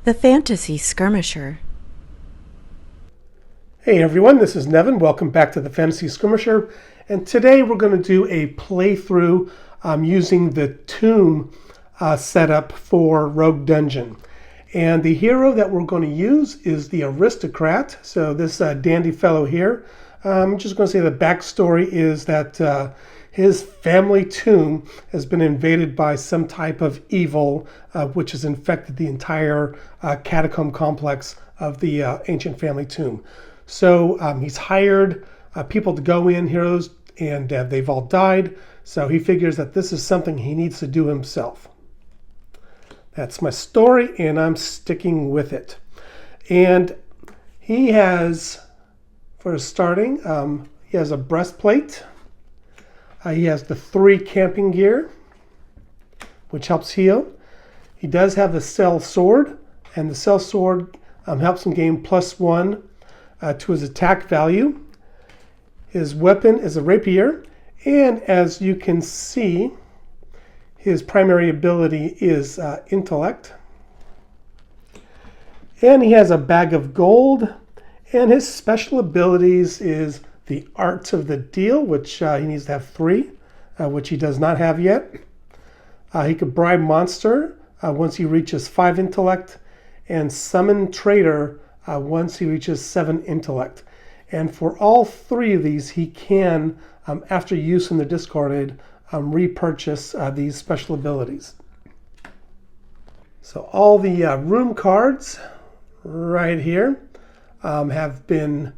The Fantasy Skirmisher. Hey everyone, this is Nevin. Welcome back to the Fantasy Skirmisher. And today we're going to do a playthrough using the tomb setup for Rogue Dungeon. And the hero that we're going to use is the aristocrat. So this dandy fellow here. I'm just going to say the backstory is that his family tomb has been invaded by some type of evil which has infected the entire catacomb complex of the ancient family tomb. So he's hired people to go in, heroes, and they've all died. So he figures that this is something he needs to do himself. That's my story, and I'm sticking with it. And he has, for starting, he has a breastplate. He has the 3 camping gear, which helps heal. He does have the cell sword, and the cell sword helps him gain +1 to his attack value. His weapon is a rapier, and as you can see, his primary ability is intellect. And he has a bag of gold, and his special abilities is the Arts of the Deal, which he needs to have 3, which he does not have yet. He could bribe monster once he reaches 5 intellect, and summon traitor once he reaches 7 intellect. And for all 3 of these, he can, after use in the discarded, repurchase these special abilities. So all the room cards right here have been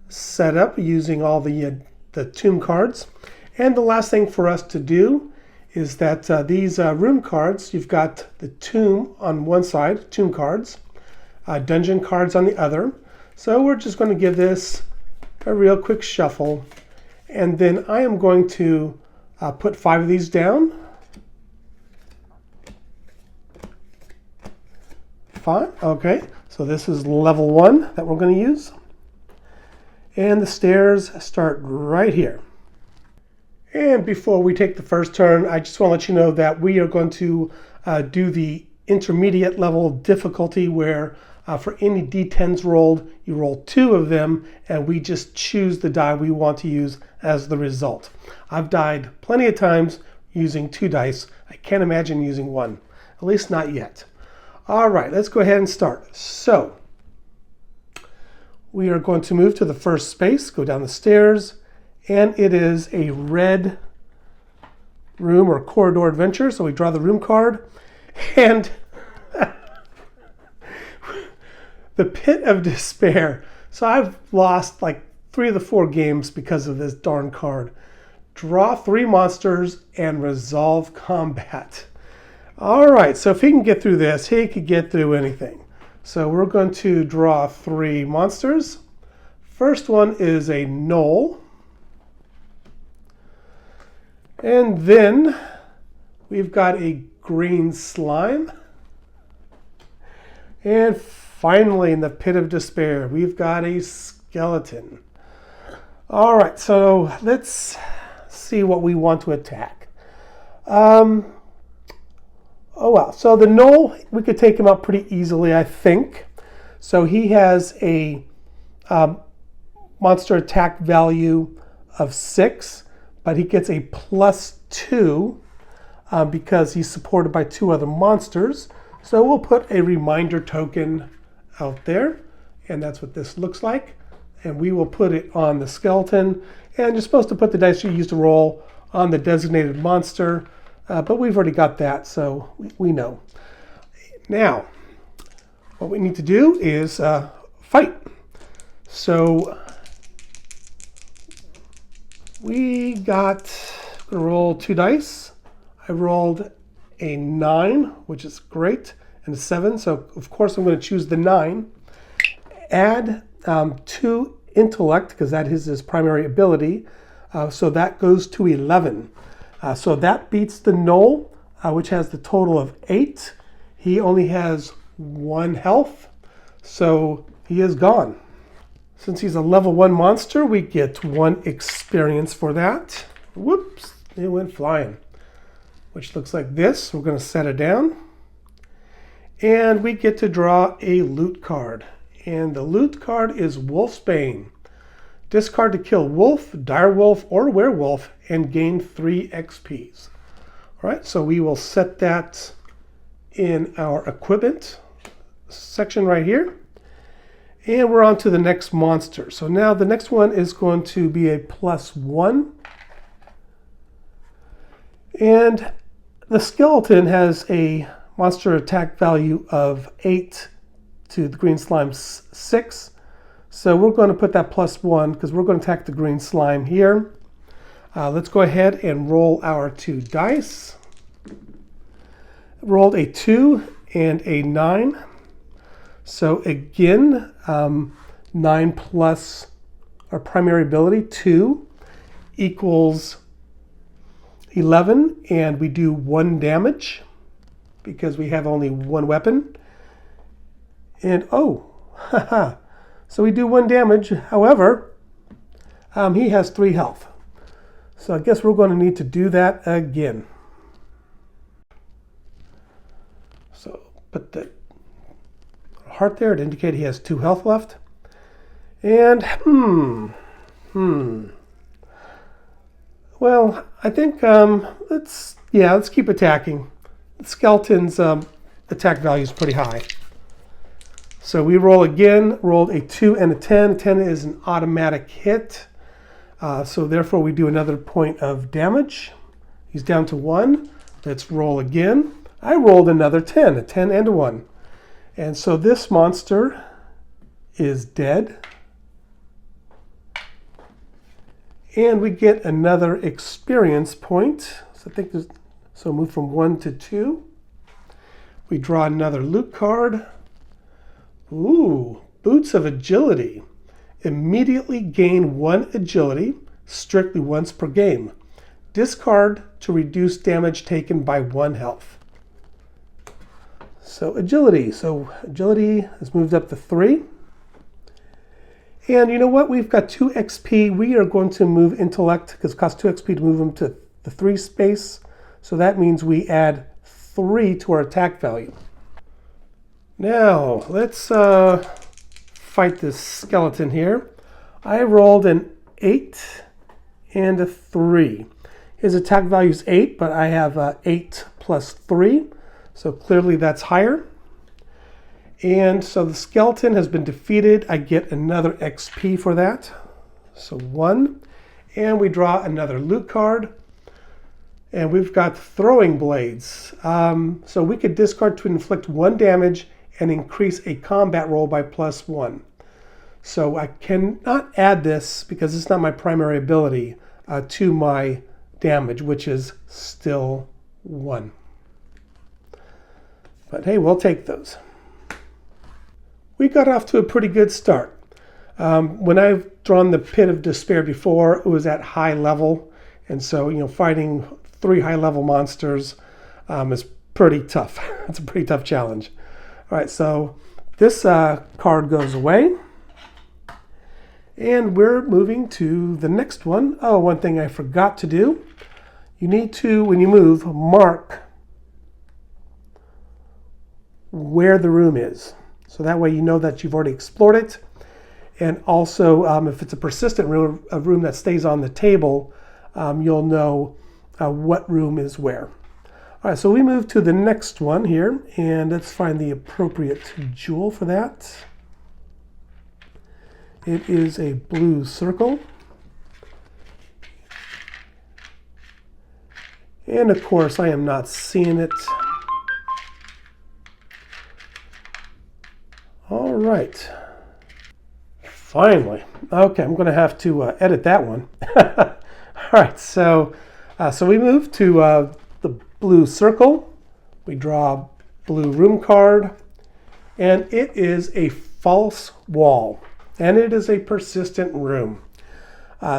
set up using all the tomb cards. And the last thing for us to do is that these room cards, you've got the tomb on one side, tomb cards, dungeon cards on the other. So we're just going to give this a real quick shuffle. And then I am going to put 5 of these down. 5, okay. So this is level 1 that we're going to use. And the stairs start right here. And before we take the first turn, I just want to let you know that we are going to do the intermediate level difficulty where for any d10s rolled, you roll 2 of them, and we just choose the die we want to use as the result. I've died plenty of times using 2 dice. I can't imagine using 1, at least not yet. All right, let's go ahead and start. So we are going to move to the first space, go down the stairs, and it is a red room or corridor adventure. So we draw the room card, and the Pit of Despair. So I've lost like 3 of the 4 games because of this darn card. Draw 3 monsters and resolve combat. All right, so if he can get through this, he could get through anything. So we're going to draw 3 monsters. First one is a gnoll. And then we've got a green slime. And finally, in the Pit of Despair, we've got a skeleton. All right, so let's see what we want to attack. Oh well, so the gnoll, we could take him out pretty easily, I think. So he has a monster attack value of 6, but he gets a +2 because he's supported by 2 other monsters. So we'll put a reminder token out there, and that's what this looks like. And we will put it on the skeleton, and you're supposed to put the dice you used to roll on the designated monster. But we've already got that, so we know. Now, what we need to do is fight. So we got, I'm going to roll 2 dice. I rolled a 9, which is great, and a 7. So of course I'm going to choose the 9. Add 2 intellect, because that is his primary ability. So that goes to 11. So that beats the gnoll, which has the total of 8. He only has 1 health, so he is gone. Since he's a level 1 monster, we get 1 experience for that. Whoops, it went flying. Which looks like this. We're going to set it down. And we get to draw a loot card. And the loot card is Wolfsbane. Discard to kill wolf, direwolf, or werewolf and gain 3 XPs. All right, so we will set that in our equipment section right here. And we're on to the next monster. So now the next one is going to be a +1. And the skeleton has a monster attack value of 8 to the green slime 6. So we're going to put that +1 because we're going to attack the green slime here. Let's go ahead and roll our 2 dice. Rolled a 2 and a 9. So again, 9 plus our primary ability, 2, equals 11. And we do 1 damage because we have only 1 weapon. And oh, haha. So we do 1 damage. However, he has 3 health. So I guess we're going to need to do that again. So put the heart there to indicate he has 2 health left. And well, I think let's keep attacking. The skeleton's attack value is pretty high. So we roll again, rolled a 2 and a 10. 10 is an automatic hit. So therefore we do another point of damage. He's down to 1. Let's roll again. I rolled another 10, a 10 and a 1. And so this monster is dead. And we get another experience point. So I think so move from 1 to 2. We draw another loot card. Ooh, Boots of Agility. Immediately gain 1 agility, strictly once per game. Discard to reduce damage taken by 1 health. So agility. So agility has moved up to 3. And you know what? We've got 2 XP. We are going to move intellect because it costs 2 XP to move him to the 3 space. So that means we add 3 to our attack value. Now, let's fight this skeleton here. I rolled an 8 and a 3. His attack value is 8, but I have 8 plus 3, so clearly that's higher. And so the skeleton has been defeated. I get another XP for that. So 1. And we draw another loot card. And we've got throwing blades. So we could discard to inflict 1 damage and increase a combat roll by +1. So I cannot add this because it's not my primary ability to my damage, which is still 1. But hey, we'll take those. We got off to a pretty good start. When I've drawn the Pit of Despair before, it was at high level. And so, fighting 3 high-level monsters is pretty tough. It's a pretty tough challenge. All right, so this card goes away. And we're moving to the next one. Oh, one thing I forgot to do. You need to, when you move, mark where the room is. So that way you know that you've already explored it. And also, if it's a persistent room, a room that stays on the table, you'll know what room is where. All right, so we move to the next one here, and let's find the appropriate jewel for that. It is a blue circle. And of course, I am not seeing it. All right. Finally. Okay, I'm going to have to edit that one. All right, so we move to the blue circle. We draw a blue room card, and it is a false wall, and it is a persistent room.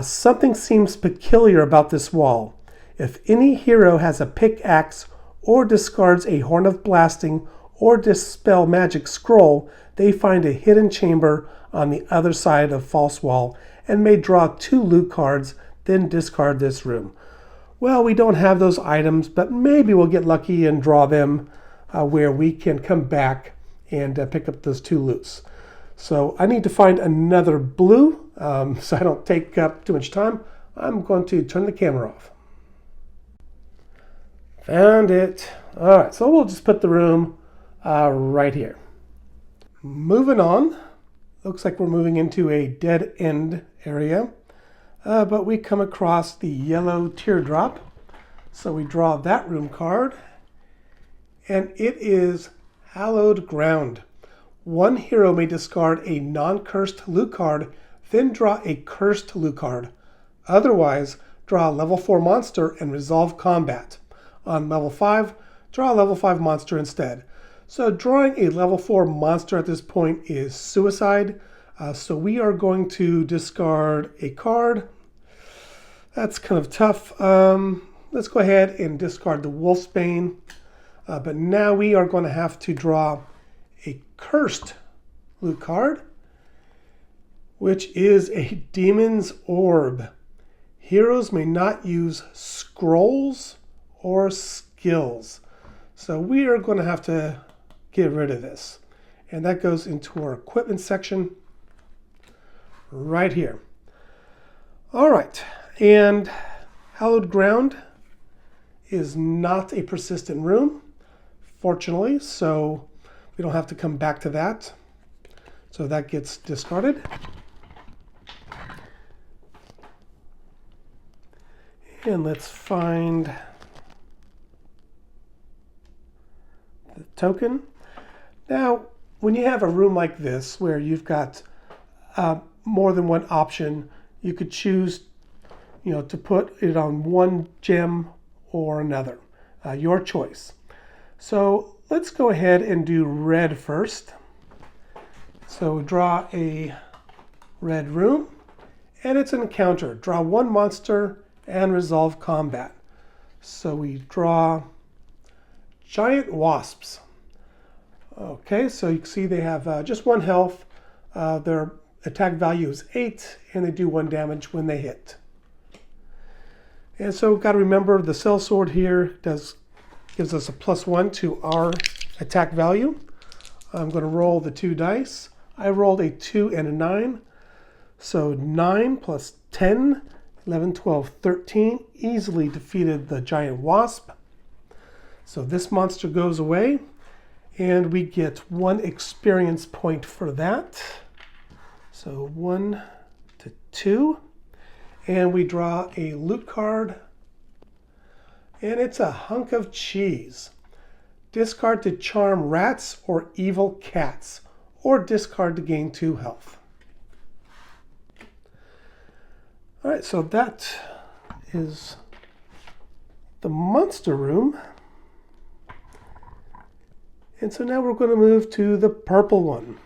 Something seems peculiar about this wall. If any hero has a pickaxe or discards a horn of blasting or dispel magic scroll, they find a hidden chamber on the other side of false wall and may draw 2 loot cards, then discard this room. Well, we don't have those items, but maybe we'll get lucky and draw them where we can come back and pick up those 2 loots. So I need to find another blue, so I don't take up too much time. I'm going to turn the camera off. Found it. All right, so we'll just put the room right here. Moving on. Looks like we're moving into a dead end area, but we come across the yellow teardrop. So we draw that room card, and it is Hallowed Ground. One hero may discard a non-cursed loot card, then draw a cursed loot card. Otherwise, draw a level 4 monster and resolve combat. On level 5, draw a level 5 monster instead. So drawing a level 4 monster at this point is suicide. So we are going to discard a card. That's kind of tough. Let's go ahead and discard the Wolfsbane. But now we are going to have to draw a cursed loot card, which is a Demon's Orb. Heroes may not use scrolls or skills. So we are going to have to get rid of this. And that goes into our equipment section right here. All right, and Hallowed Ground is not a persistent room, fortunately, so we don't have to come back to that. So that gets discarded. And let's find the token. Now, when you have a room like this where you've got more than one option, you could choose, to put it on one gem or another, your choice. So let's go ahead and do red first. So draw a red room, and it's an encounter. Draw 1 monster and resolve combat. So we draw giant wasps. Okay, so you can see they have just 1 health. Their attack value is 8, and they do 1 damage when they hit. And so we've got to remember the sellsword here gives us a +1 to our attack value. I'm going to roll the 2 dice. I rolled a 2 and a 9. So 9 plus 10, 11, 12, 13 easily defeated the giant wasp. So this monster goes away, and we get 1 experience point for that. So 1 to 2. And we draw a loot card, and it's a hunk of cheese. Discard to charm rats or evil cats, or discard to gain 2 health. All right, so that is the monster room. And so now we're going to move to the purple one.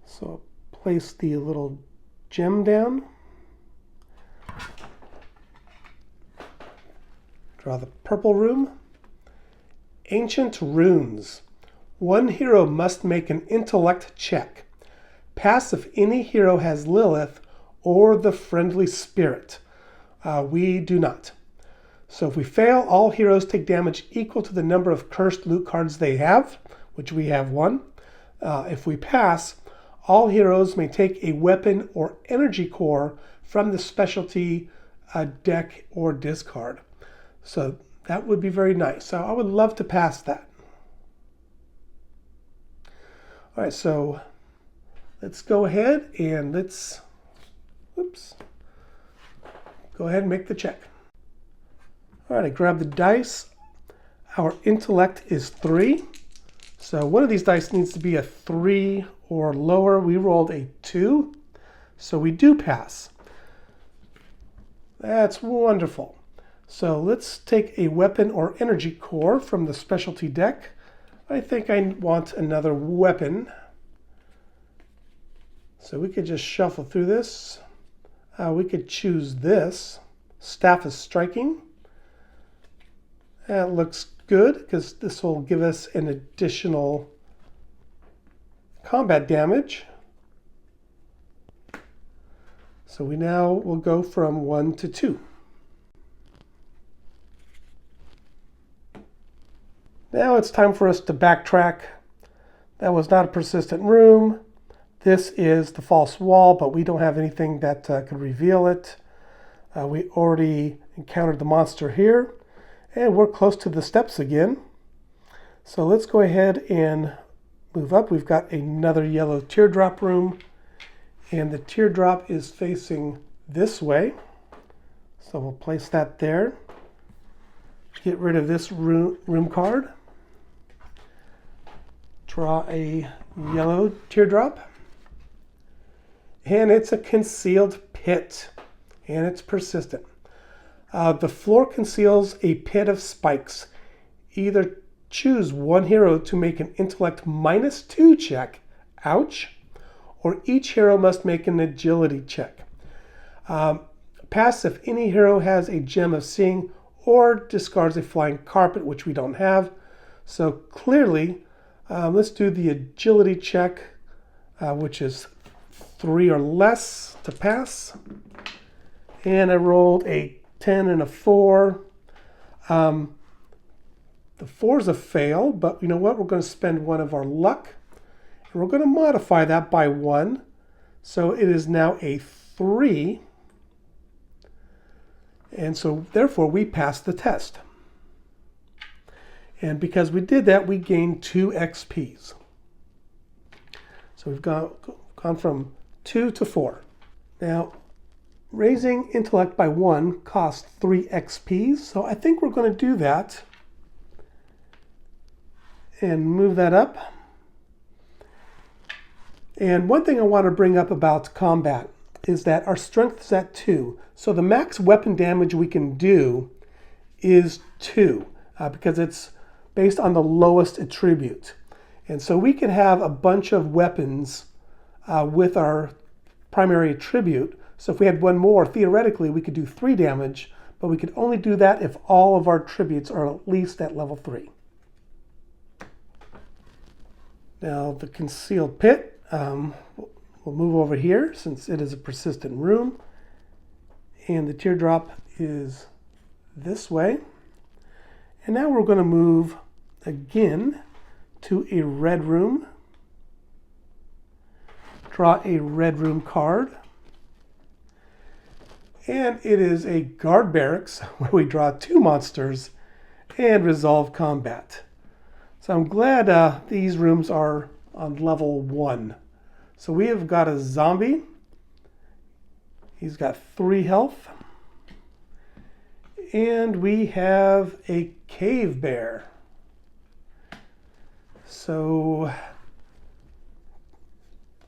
So place the little gem down. Draw the purple room. Ancient Runes. 1 hero must make an intellect check. Pass if any hero has Lilith or the friendly spirit. We do not. So if we fail, all heroes take damage equal to the number of cursed loot cards they have, which we have 1. If we pass, all heroes may take a weapon or energy core from the specialty deck or discard. So that would be very nice. So I would love to pass that. All right, so let's go ahead and go ahead and make the check. All right, I grab the dice. Our intellect is 3. So one of these dice needs to be a 3 or lower. We rolled a 2, so we do pass. That's wonderful. So let's take a weapon or energy core from the specialty deck. I think I want another weapon. So we could just shuffle through this. We could choose this. Staff of Striking. That looks good because this will give us an additional combat damage. So we now will go from 1 to 2. Now it's time for us to backtrack. That was not a persistent room. This is the false wall, but we don't have anything that could reveal it. We already encountered the monster here, and we're close to the steps again. So let's go ahead and move up. We've got another yellow teardrop room, and the teardrop is facing this way. So we'll place that there. Get rid of this room card. Draw a yellow teardrop. And it's a concealed pit. And it's persistent. The floor conceals a pit of spikes. Either choose one hero to make an intellect -2 check. Ouch. Or each hero must make an agility check. Pass if any hero has a gem of seeing or discards a flying carpet, which we don't have. So clearly, let's do the agility check, which is 3 or less to pass. And I rolled a 10 and a 4. The 4 is a fail, but you know what? We're going to spend one of our luck. And we're going to modify that by 1. So it is now a 3. And so therefore we passed the test. And because we did that, we gained 2 XPs. So we've gone from 2 to 4. Now, raising intellect by 1 costs 3 XPs. So I think we're going to do that. And move that up. And one thing I want to bring up about combat is that our strength is at 2. So the max weapon damage we can do is 2 because it's based on the lowest attribute. And so we can have a bunch of weapons with our primary attribute. So if we had one more, theoretically, we could do 3 damage, but we could only do that if all of our attributes are at least at level 3. Now the concealed pit, we'll move over here since it is a persistent room. And the teardrop is this way. And now we're going to move again to a red room. Draw a red room card. And it is a guard barracks where we draw 2 monsters and resolve combat. So I'm glad these rooms are on level 1. So we have got a zombie. He's got 3 health. And we have a cave bear. So,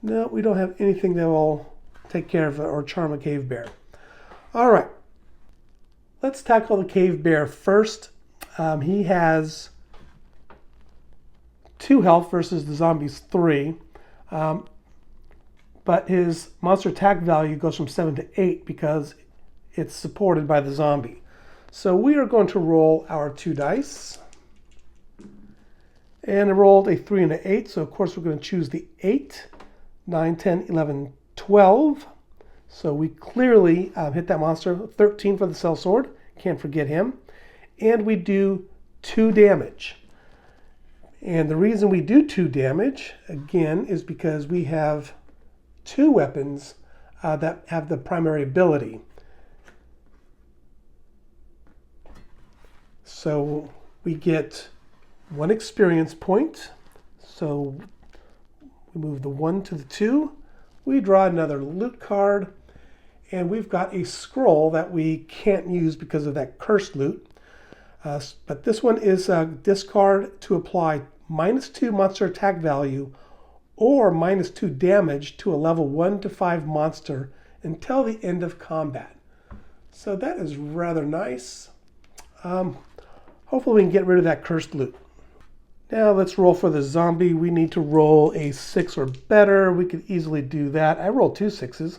no, we don't have anything that will take care of or charm a cave bear. All right, let's tackle the cave bear first. He has 2 health versus the zombie's 3. But his monster attack value goes from 7 to 8 because it's supported by the zombie. So we are going to roll our 2 dice. And I rolled a 3 and an 8, so of course we're going to choose the 8, 9, 10, 11, 12. So we clearly hit that monster. 13 for the sellsword, can't forget him. And we do 2 damage. And the reason we do 2 damage, again, is because we have 2 weapons that have the primary ability. So we get 1 experience point. So we move the 1 to the 2. We draw another loot card. And we've got a scroll that we can't use because of that cursed loot. But this one is discard to apply -2 monster attack value or -2 damage to a level 1 to 5 monster until the end of combat. So that is rather nice. Hopefully we can get rid of that cursed loot. Now let's roll for the zombie. We need to roll a 6 or better. We could easily do that. I rolled 2 6s.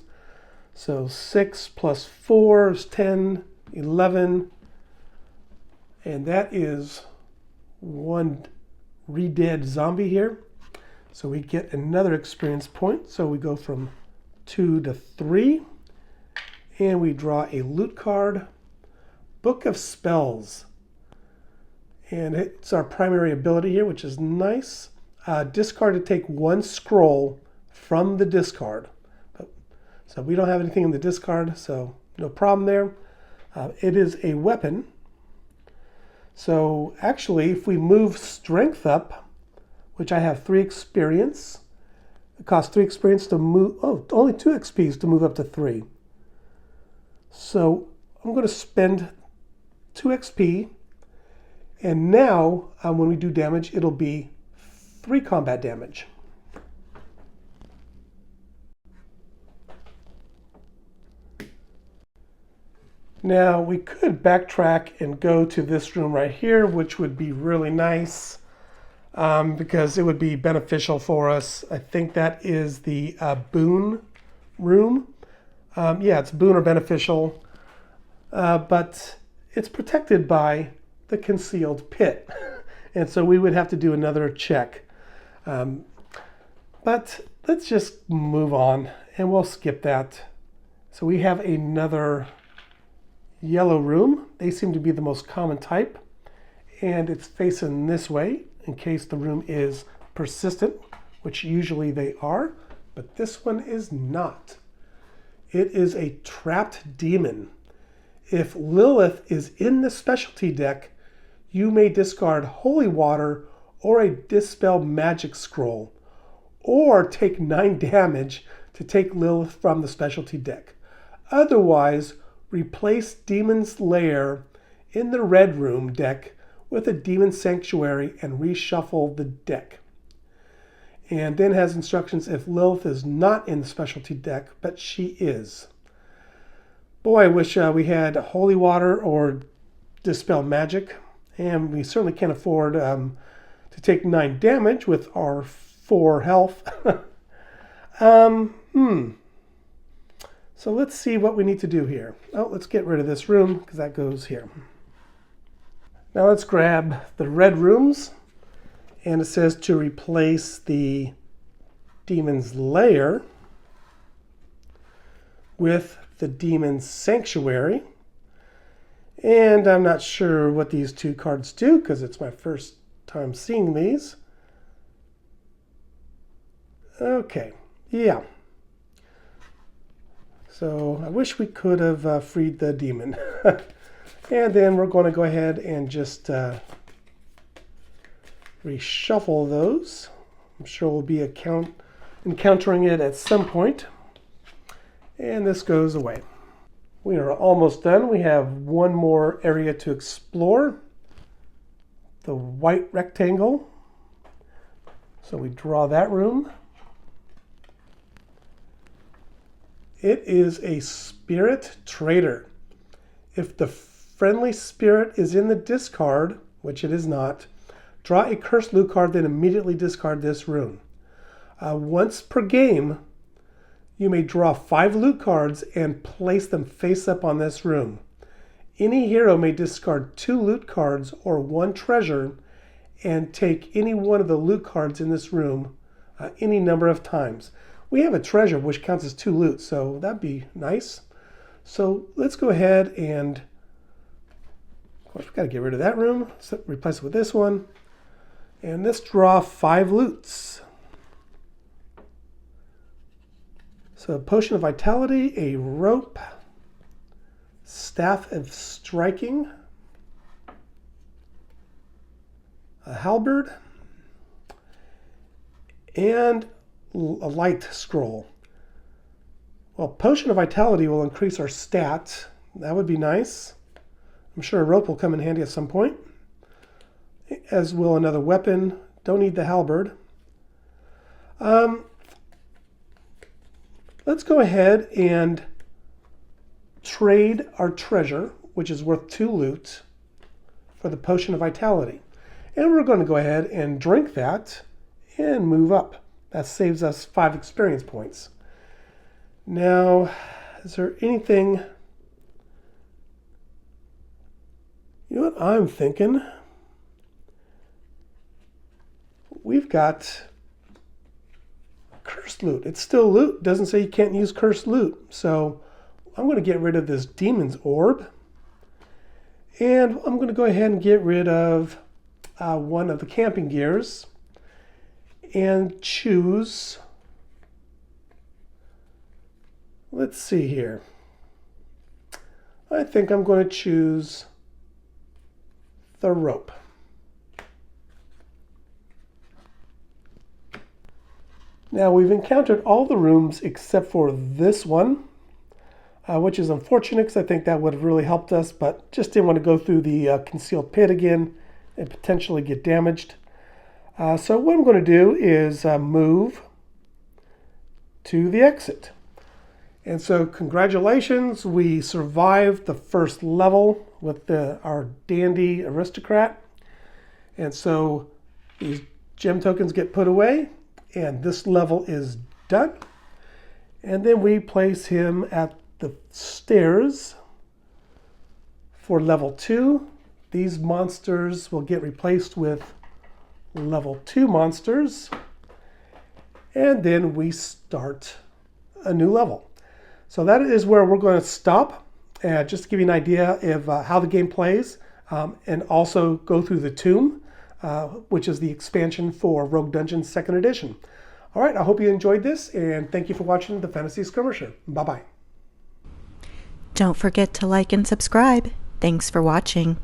So 6 plus 4 is 10, 11. And that is 1 re-dead zombie here. So we get another experience point. So we go from 2 to 3. And we draw a loot card. Book of Spells. And it's our primary ability here, which is nice. Discard to take one scroll from the discard. So we don't have anything in the discard, so no problem there. It is a weapon. So actually, if we move strength up, which I have 3 experience, it costs 3 experience to move, only 2 XPs to move up to 3. So I'm going to spend 2 XP, and now when we do damage, it'll be 3 combat damage. Now we could backtrack and go to this room right here, which would be really nice because it would be beneficial for us. I think that is the boon room. Yeah, it's boon or beneficial, but it's protected by the concealed pit. And so we would have to do another check. But let's just move on and we'll skip that. So we have another yellow room. They seem to be the most common type, and it's facing this way in case the room is persistent, which usually they are, but this one is not. It is a trapped demon. If Lilith is in the specialty deck, you may discard holy water or a dispel magic scroll, or take 9 damage to take Lilith from the specialty deck. Otherwise, replace Demon's Lair in the red room deck with a Demon Sanctuary and reshuffle the deck. And then has instructions if Lilith is not in the specialty deck, but she is. Boy, I wish we had Holy Water or Dispel Magic, and we certainly can't afford to take 9 damage with our 4 health. So let's see what we need to do here. Oh, let's get rid of this room because that goes here. Now let's grab the red rooms, and it says to replace the Demon's Lair with the Demon's Sanctuary. And I'm not sure what these 2 cards do because it's my first time seeing these. Okay, yeah. So I wish we could have freed the demon. And then we're going to go ahead and just reshuffle those. I'm sure we'll be encountering it at some point. And this goes away. We are almost done. We have one more area to explore. The white rectangle. So we draw that room. It is a spirit trader. If the friendly spirit is in the discard, which it is not, draw a cursed loot card, then immediately discard this room. Once per game, you may draw 5 loot cards and place them face up on this room. Any hero may discard 2 loot cards or 1 treasure and take any one of the loot cards in this room any number of times. We have a treasure which counts as 2 loot, so that'd be nice. So let's go ahead and, of course, we've got to get rid of that room. So replace it with this one. And let's draw 5 loots. So Potion of Vitality, a rope, Staff of Striking, a halberd, and a light scroll. Well, Potion of Vitality will increase our stat. That would be nice. I'm sure a rope will come in handy at some point, as will another weapon. Don't need the halberd. Let's go ahead and trade our treasure, which is worth 2 loot, for the Potion of Vitality. And we're going to go ahead and drink that and move up. That saves us 5 experience points. Now, is there anything... You know what I'm thinking? We've got cursed loot. It's still loot. It doesn't say you can't use cursed loot. So I'm going to get rid of this demon's orb. And I'm going to go ahead and get rid of one of the camping gears and choose, let's see here. I think I'm going to choose the rope. Now we've encountered all the rooms except for this one, which is unfortunate because I think that would have really helped us, but just didn't want to go through the concealed pit again and potentially get damaged. So what I'm going to do is move to the exit. And so congratulations, we survived the first level with our dandy aristocrat. And so these gem tokens get put away, and this level is done. And then we place him at the stairs for level 2. These monsters will get replaced with level 2 monsters. And then we start a new level. So that is where we're going to stop, just to give you an idea of how the game plays, and also go through the tomb, which is the expansion for Rogue Dungeon 2nd Edition. All right, I hope you enjoyed this, and thank you for watching the Fantasy Skirmisher. Bye-bye. Don't forget to like and subscribe. Thanks for watching.